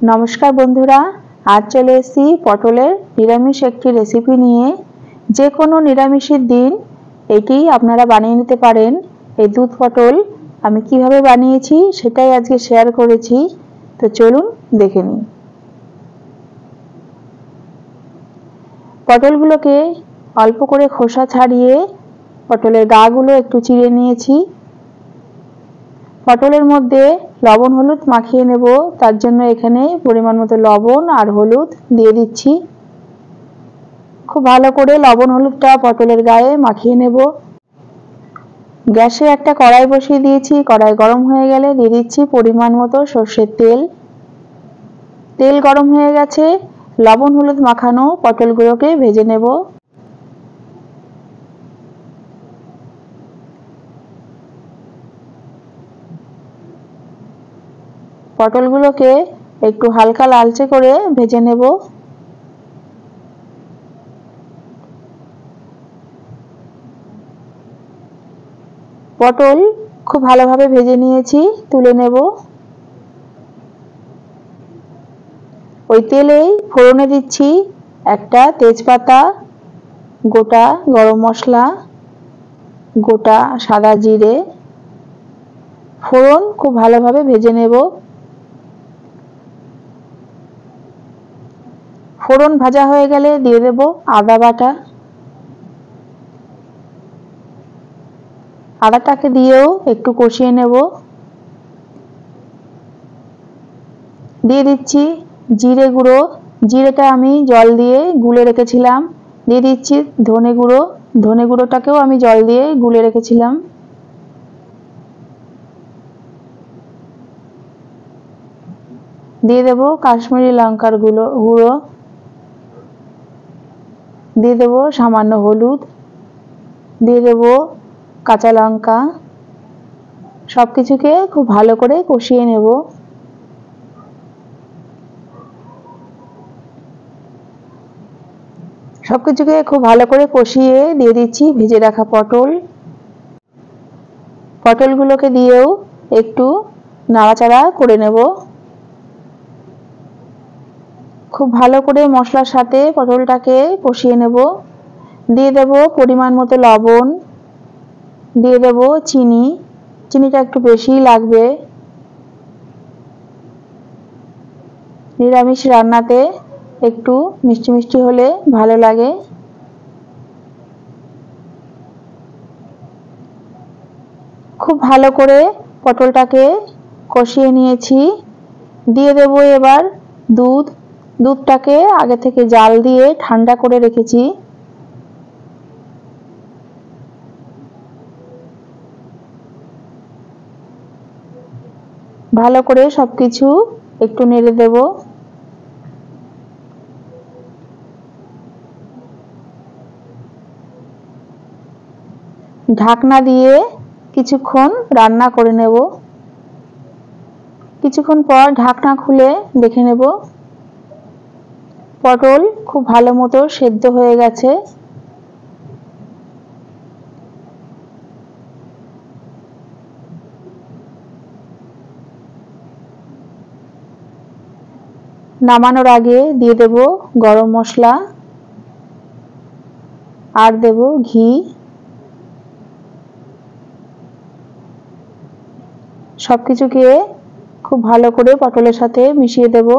नमस्कार बंधुरा, आज चले एसेছি पटलेर निरामिष एकटी रेसिपि निये। जे कोनो निरामिषेर दिन एटी आपनारा बानिये निते पारेन। এই দুধ পটল আমি কিভাবে বানিয়েছি সেটাই আজকে শেয়ার করেছি, তো চলুন দেখে নিই। পটলগুলোকে অল্প করে খোসা ছাড়িয়ে পটলের গাগুলো একটু চিড়ে নিয়েছি। পটলের মধ্যে লবণ হলুদ মাখিয়ে নেব, তার জন্য এখানে পরিমাণ মতো লবণ আর হলুদ দিয়ে দিচ্ছি। খুব ভালো করে লবণ হলুদটা পটলের গায়ে মাখিয়ে নেব। গ্যাসে একটা কড়াই বসিয়ে দিয়েছি, কড়াই গরম হয়ে গেলে দিয়ে দিচ্ছি পরিমাণ মতো সরষের তেল। তেল গরম হয়ে গেছে, লবণ হলুদ মাখানো পটলগুলোকে ভেজে নেব। পটলগুলোকে একটু হালকা লালচে করে ভেজে নেব। পটল খুব ভালোভাবে ভেজে নিয়েছি, তুলে নেব। ওই তেলেই ফোড়নে দিচ্ছি একটা তেজপাতা, গোটা গরম মশলা, গোটা সাদা জিরে। ফোড়ন খুব ভালোভাবে ভেজে নেব। ফোড়ন ভাজা হয়ে গেলে দিয়ে দেব আদা বাটা। আদাটাকে দিয়েও একটু কষিয়ে নেব। দিয়ে দিচ্ছি জিরে গুঁড়ো, জিরেটা আমি জল দিয়ে গুলে রেখেছিলাম। দিয়ে দিচ্ছি ধনে গুঁড়ো, ধনে গুঁড়োটাকেও আমি জল দিয়ে গুলে রেখেছিলাম। দিয়ে দেব কাশ্মীরি লঙ্কার গুঁড়ো, দিয়ে দেব সামান্য হলুদ, দিয়ে দেব কাঁচা লঙ্কা। সবকিছুকে খুব ভালো করে কষিয়ে নেব। সবকিছুকে খুব ভালো করে কষিয়ে দিয়ে দিচ্ছি ভেজে রাখা পটল। পটলগুলোকে দিয়েও একটু নাড়াচাড়া করে নেব। খুব ভালো করে মশলার সাথে পটলটাকে কষিয়ে নেব। দিয়ে দেব পরিমাণ মতো লবণ, দিয়ে দেব চিনি, চিনিটা একটু বেশিই লাগবে। নিরামিষ রান্নাতে একটু মিষ্টি মিষ্টি হলে ভালো লাগে। খুব ভালো করে পটলটাকে কষিয়ে নিয়েছি। দিয়ে দেব এবার দুধ। দুধটাকে আগে থেকে জাল দিয়ে ঠান্ডা করে রেখেছি। ভালো করে সবকিছু একটু নেড়ে দেব। ঢাকনা দিয়ে কিছুক্ষণ রান্না করে নেব। কিছুক্ষণ পর ঢাকনা খুলে দেখে নেব পটল খুব ভালো মতো সেদ্ধ হয়ে গেছে। নামানোর আগে দিয়ে দেব গরম মশলা আর দেব ঘি। সবকিছুকে খুব ভালো করে পটলের সাথে মিশিয়ে দেব।